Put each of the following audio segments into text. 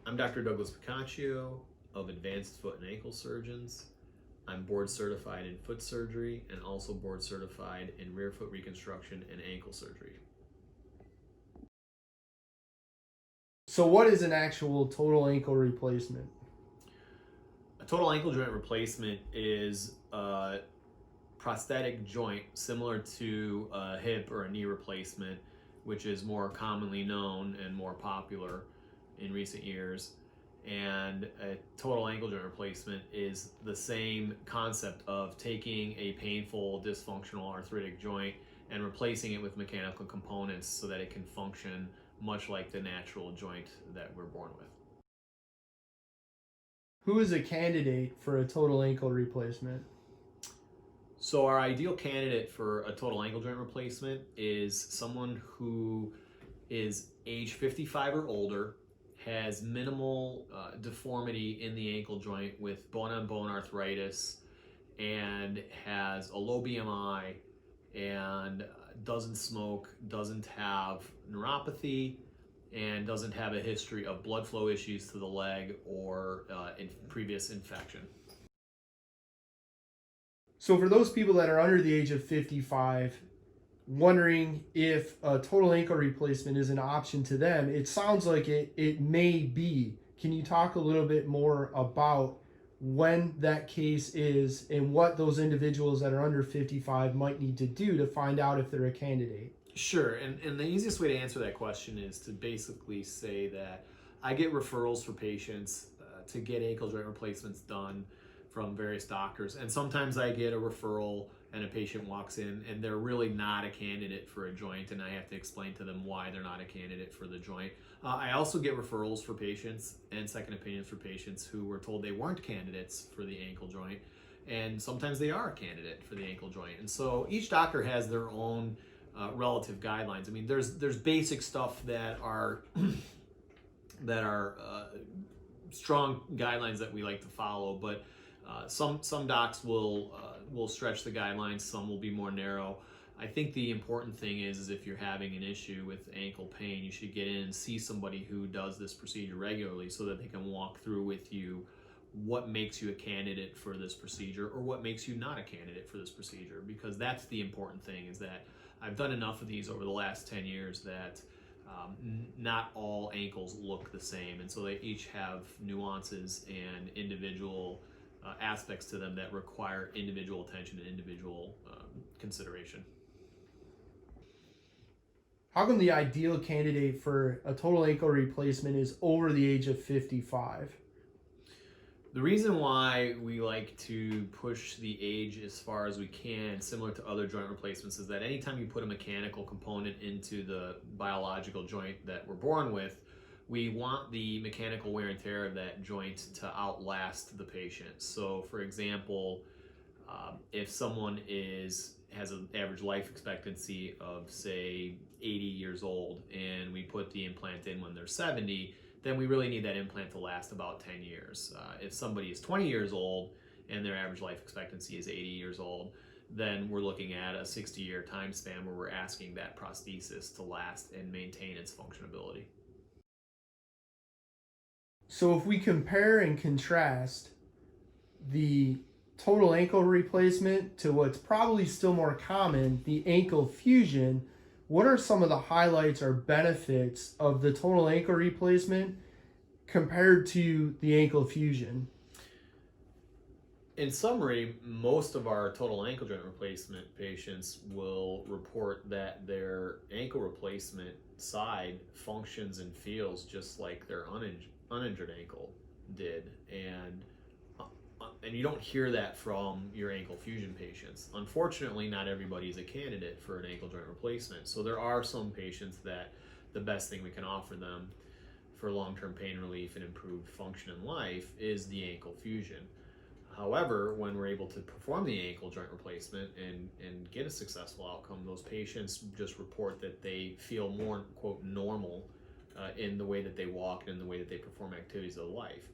I'm Dr. Douglas Pacaccio of Advanced Foot and Ankle Surgeons. I'm board certified in foot surgery and also board certified in rear foot reconstruction and ankle surgery. So what is an actual total ankle replacement? A total ankle joint replacement is a prosthetic joint similar to a hip or a knee replacement, which is more commonly known and more popular in recent years. And a total ankle joint replacement is the same concept of taking a painful, dysfunctional arthritic joint and replacing it with mechanical components so that it can function much like the natural joint that we're born with. Who is a candidate for a total ankle replacement? So our ideal candidate for a total ankle joint replacement is someone who is age 55 or older, has minimal deformity in the ankle joint with bone-on-bone arthritis, and has a low BMI, and doesn't smoke, doesn't have neuropathy, and doesn't have a history of blood flow issues to the leg or previous infection. So for those people that are under the age of 55, wondering if a total ankle replacement is an option to them, it sounds like it may be. Can you talk a little bit more about when that case is and what those individuals that are under 55 might need to do to find out if they're a candidate? Sure, and the easiest way to answer that question is to basically say that I get referrals for patients to get ankle joint replacements done from various doctors, and sometimes I get a referral and a patient walks in and they're really not a candidate for a joint, and I have to explain to them why they're not a candidate for the joint. I also get referrals for patients and second opinions for patients who were told they weren't candidates for the ankle joint, and sometimes they are a candidate for the ankle joint. And so each doctor has their own relative guidelines. I mean, there's basic stuff that are that are strong guidelines that we like to follow, but some docs will stretch the guidelines. Some will be more narrow. I think the important thing is if you're having an issue with ankle pain, you should get in and see somebody who does this procedure regularly so that they can walk through with you what makes you a candidate for this procedure or what makes you not a candidate for this procedure, because that's the important thing. Is that I've done enough of these over the last 10 years that not all ankles look the same, and so they each have nuances and individual aspects to them that require individual attention and individual consideration. How come the ideal candidate for a total ankle replacement is over the age of 55? The reason why we like to push the age as far as we can, similar to other joint replacements, is that anytime you put a mechanical component into the biological joint that we're born with, we want the mechanical wear and tear of that joint to outlast the patient. So, for example, if someone has an average life expectancy of, say, 80 years old, and we put the implant in when they're 70, then we really need that implant to last about 10 years. If somebody is 20 years old and their average life expectancy is 80 years old, then we're looking at a 60-year time span where we're asking that prosthesis to last and maintain its functionability. So if we compare and contrast the total ankle replacement to what's probably still more common, the ankle fusion, what are some of the highlights or benefits of the total ankle replacement compared to the ankle fusion? In summary, most of our total ankle joint replacement patients will report that their ankle replacement side functions and feels just like their uninjured ankle did, and you don't hear that from your ankle fusion patients. Unfortunately, not everybody is a candidate for an ankle joint replacement, so there are some patients that the best thing we can offer them for long-term pain relief and improved function in life is the ankle fusion. However, when we're able to perform the ankle joint replacement and get a successful outcome, those patients just report that they feel more, quote, normal in the way that they walk and in the way that they perform activities of life.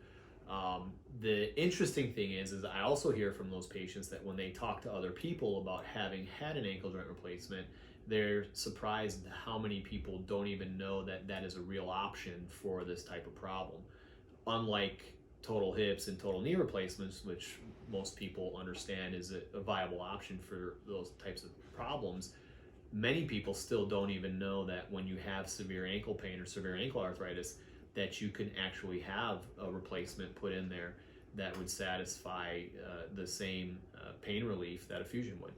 The interesting thing is I also hear from those patients that when they talk to other people about having had an ankle joint replacement, they're surprised how many people don't even know that that is a real option for this type of problem. unlike total hips and total knee replacements, which most people understand is a viable option for those types of problems, many people still don't even know that when you have severe ankle pain or severe ankle arthritis, that you can actually have a replacement put in there that would satisfy the same pain relief that a fusion would.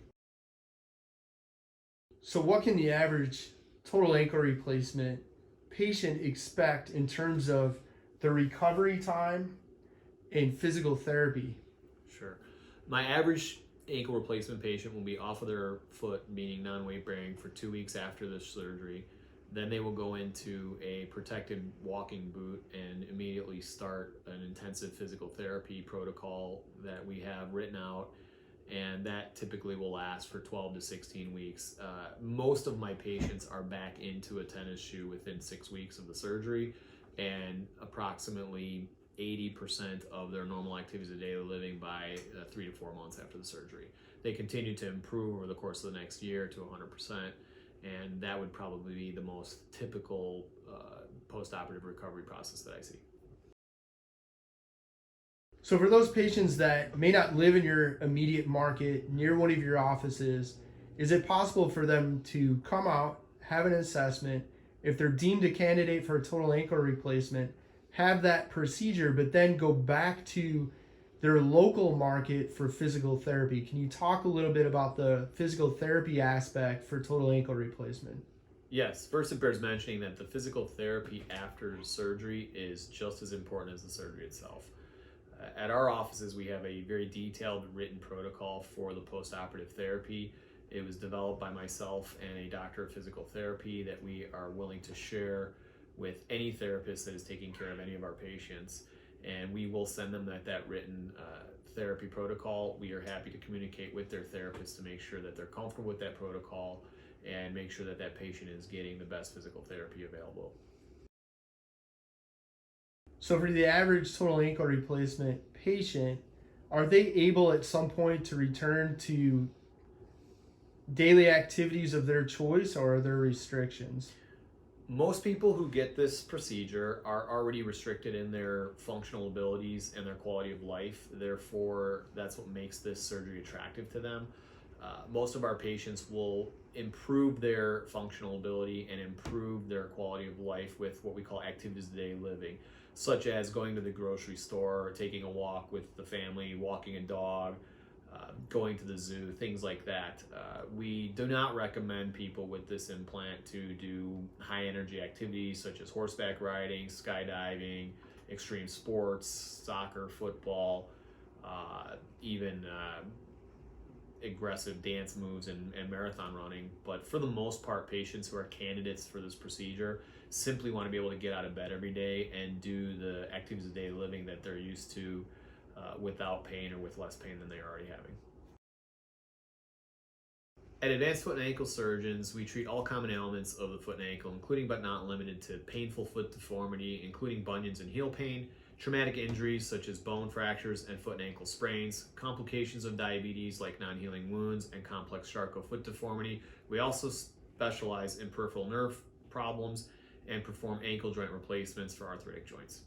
So, what can the average total ankle replacement patient expect in terms of the recovery time and physical therapy? Sure. My average ankle replacement patient will be off of their foot, meaning non-weight bearing, for 2 weeks after the surgery. Then they will go into a protected walking boot and immediately start an intensive physical therapy protocol that we have written out, and that typically will last for 12 to 16 weeks. Most of my patients are back into a tennis shoe within 6 weeks of the surgery, and approximately 80% of their normal activities of daily living by 3 to 4 months after the surgery. They continue to improve over the course of the next year to 100%, and that would probably be the most typical post-operative recovery process that I see. So, for those patients that may not live in your immediate market near one of your offices, is it possible for them to come out, have an assessment, if they're deemed a candidate for a total ankle replacement, have that procedure, but then go back to their local market for physical therapy? Can you talk a little bit about the physical therapy aspect for total ankle replacement? Yes, first it bears mentioning that the physical therapy after surgery is just as important as the surgery itself. At our offices, we have a very detailed written protocol for the post-operative therapy. It was developed by myself and a doctor of physical therapy that we are willing to share with any therapist that is taking care of any of our patients. And we will send them that written therapy protocol. We are happy to communicate with their therapist to make sure that they're comfortable with that protocol and make sure that that patient is getting the best physical therapy available. So, for the average total ankle replacement patient, are they able at some point to return to daily activities of their choice, or are there restrictions? Most people who get this procedure are already restricted in their functional abilities and their quality of life. Therefore, that's what makes this surgery attractive to them. Most of our patients will improve their functional ability and improve their quality of life with what we call activities of daily living, such as going to the grocery store, taking a walk with the family, walking a dog, going to the zoo, things like that. We do not recommend people with this implant to do high energy activities such as horseback riding, skydiving, extreme sports, soccer, football, even aggressive dance moves and marathon running. But for the most part, patients who are candidates for this procedure simply want to be able to get out of bed every day and do the activities of daily living that they're used to without pain or with less pain than they're already having. At Advanced Foot and Ankle Surgeons, we treat all common ailments of the foot and ankle, including but not limited to painful foot deformity, including bunions and heel pain, traumatic injuries such as bone fractures and foot and ankle sprains, complications of diabetes like non-healing wounds and complex Charcot foot deformity. We also specialize in peripheral nerve problems and perform ankle joint replacements for arthritic joints.